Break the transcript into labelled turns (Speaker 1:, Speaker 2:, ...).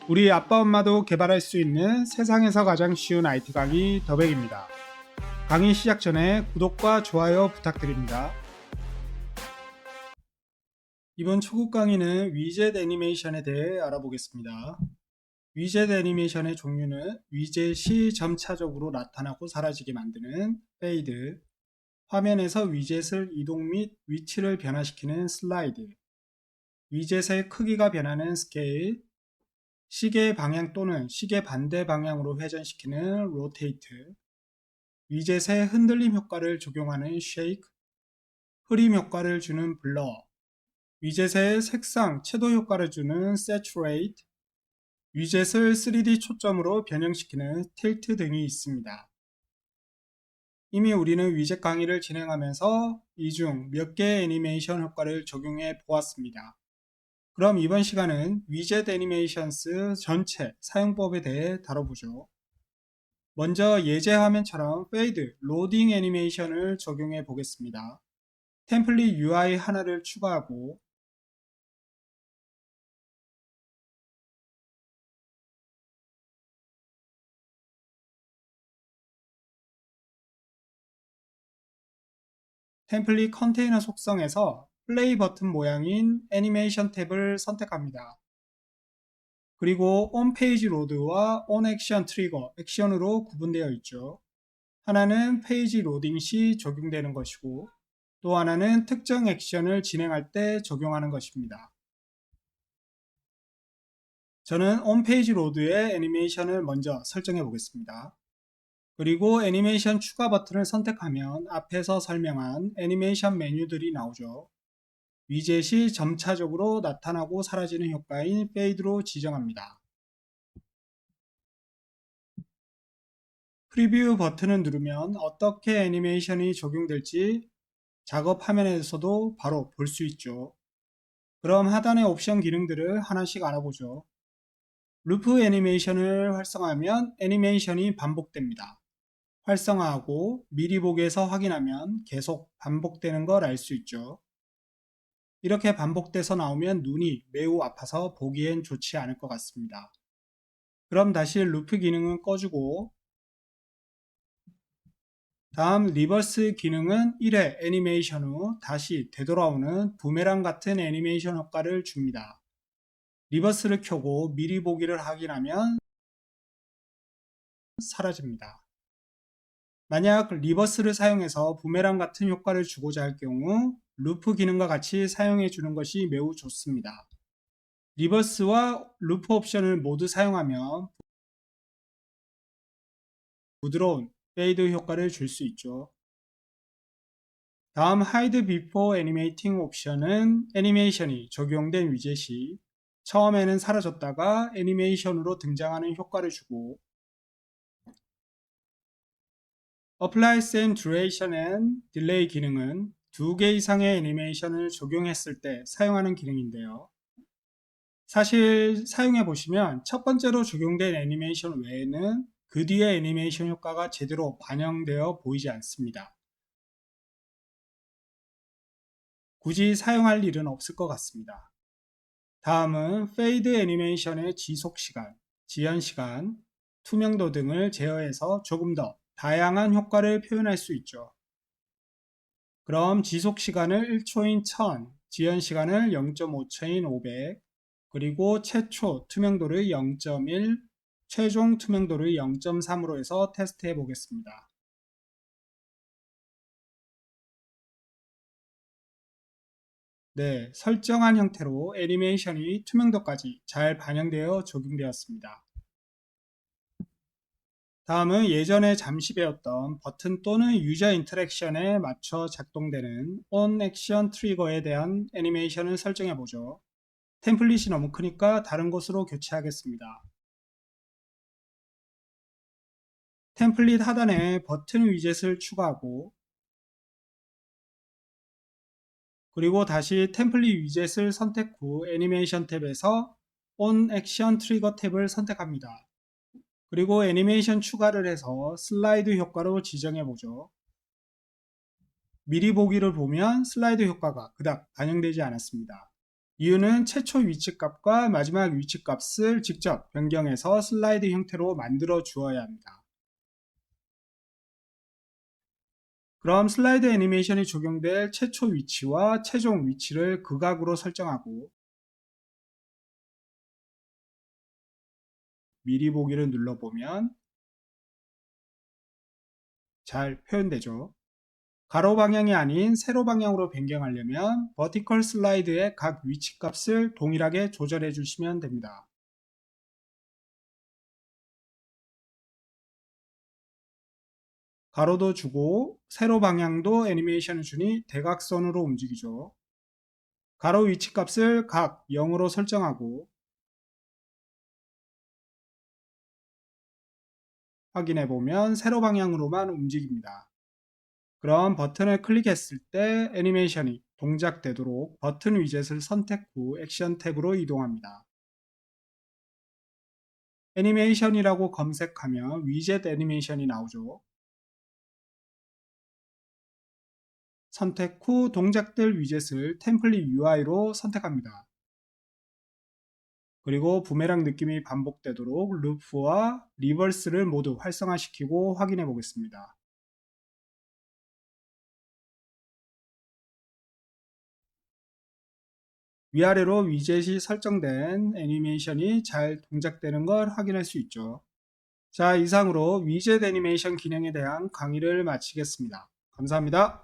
Speaker 1: 우리 아빠 엄마도 개발할 수 있는 세상에서 가장 쉬운 IT 강의 더백입니다. 강의 시작 전에 구독과 좋아요 부탁드립니다. 이번 초급 강의는 위젯 애니메이션에 대해 알아보겠습니다. 위젯 애니메이션의 종류는 위젯이 점차적으로 나타나고 사라지게 만드는 페이드, 화면에서 위젯을 이동 및 위치를 변화시키는 슬라이드, 위젯의 크기가 변하는 스케일, 시계 방향 또는 시계 반대 방향으로 회전시키는 로테이트, 위젯에 흔들림 효과를 적용하는 쉐이크, 흐림 효과를 주는 블러, 위젯에 색상, 채도 효과를 주는 세츄레이트, 위젯을 3D 초점으로 변형시키는 틸트 등이 있습니다. 이미 우리는 위젯 강의를 진행하면서 이 중 몇 개의 애니메이션 효과를 적용해 보았습니다. 그럼 이번 시간은 위젯 애니메이션스 전체 사용법에 대해 다뤄보죠. 먼저 예제 화면처럼 페이드, 로딩 애니메이션을 적용해 보겠습니다. 템플릿 UI 하나를 추가하고 템플릿 컨테이너 속성에서 플레이 버튼 모양인 애니메이션 탭을 선택합니다. 그리고 온 페이지 로드와 온 액션 트리거, 액션으로 구분되어 있죠. 하나는 페이지 로딩 시 적용되는 것이고 또 하나는 특정 액션을 진행할 때 적용하는 것입니다. 저는 온 페이지 로드의 애니메이션을 먼저 설정해 보겠습니다. 그리고 애니메이션 추가 버튼을 선택하면 앞에서 설명한 애니메이션 메뉴들이 나오죠. 위젯이 점차적으로 나타나고 사라지는 효과인 페이드로 지정합니다. 프리뷰 버튼을 누르면 어떻게 애니메이션이 적용될지 작업 화면에서도 바로 볼 수 있죠. 그럼 하단의 옵션 기능들을 하나씩 알아보죠. 루프 애니메이션을 활성화하면 애니메이션이 반복됩니다. 활성화하고 미리 보기에서 확인하면 계속 반복되는 걸 알 수 있죠. 이렇게 반복돼서 나오면 눈이 매우 아파서 보기엔 좋지 않을 것 같습니다. 그럼 다시 루프 기능은 꺼주고 다음 리버스 기능은 1회 애니메이션 후 다시 되돌아오는 부메랑 같은 애니메이션 효과를 줍니다. 리버스를 켜고 미리 보기를 확인하면 사라집니다. 만약 리버스를 사용해서 부메랑 같은 효과를 주고자 할 경우 루프 기능과 같이 사용해 주는 것이 매우 좋습니다. 리버스와 루프 옵션을 모두 사용하면 부드러운 페이드 효과를 줄 수 있죠. 다음 Hide Before Animating 옵션은 애니메이션이 적용된 위젯이 처음에는 사라졌다가 애니메이션으로 등장하는 효과를 주고 Apply Same Duration and Delay 기능은 2개 이상의 애니메이션을 적용했을 때 사용하는 기능인데요. 사실 사용해 보시면 첫 번째로 적용된 애니메이션 외에는 그 뒤에 애니메이션 효과가 제대로 반영되어 보이지 않습니다. 굳이 사용할 일은 없을 것 같습니다. 다음은 페이드 애니메이션의 지속 시간, 지연 시간, 투명도 등을 제어해서 조금 더 다양한 효과를 표현할 수 있죠. 그럼 지속 시간을 1초인 1000, 지연 시간을 0.5초인 500, 그리고 최초 투명도를 0.1, 최종 투명도를 0.3으로 해서 테스트해 보겠습니다. 네, 설정한 형태로 애니메이션이 투명도까지 잘 반영되어 적용되었습니다. 다음은 예전에 잠시 배웠던 버튼 또는 유저 인터랙션에 맞춰 작동되는 On 액션 트리거에 대한 애니메이션을 설정해 보죠. 템플릿이 너무 크니까 다른 곳으로 교체하겠습니다. 템플릿 하단에 버튼 위젯을 추가하고 그리고 다시 템플릿 위젯을 선택 후 애니메이션 탭에서 On 액션 트리거 탭을 선택합니다. 그리고 애니메이션 추가를 해서 슬라이드 효과로 지정해 보죠. 미리 보기를 보면 슬라이드 효과가 그닥 반영되지 않았습니다. 이유는 최초 위치값과 마지막 위치값을 직접 변경해서 슬라이드 형태로 만들어 주어야 합니다. 그럼 슬라이드 애니메이션이 적용될 최초 위치와 최종 위치를 극악으로 설정하고 미리 보기를 눌러보면 잘 표현되죠. 가로 방향이 아닌 세로 방향으로 변경하려면 버티컬 슬라이드의 각 위치 값을 동일하게 조절해 주시면 됩니다. 가로도 주고 세로 방향도 애니메이션을 주니 대각선으로 움직이죠. 가로 위치 값을 각 0으로 설정하고 확인해 보면 세로 방향으로만 움직입니다. 그럼 버튼을 클릭했을 때 애니메이션이 동작되도록 버튼 위젯을 선택 후 액션 탭으로 이동합니다. 애니메이션이라고 검색하면 위젯 애니메이션이 나오죠. 선택 후 동작될 위젯을 템플릿 UI로 선택합니다. 그리고 부메랑 느낌이 반복되도록 루프와 리버스를 모두 활성화시키고 확인해 보겠습니다. 위아래로 위젯이 설정된 애니메이션이 잘 동작되는 걸 확인할 수 있죠. 자, 이상으로 위젯 애니메이션 기능에 대한 강의를 마치겠습니다. 감사합니다.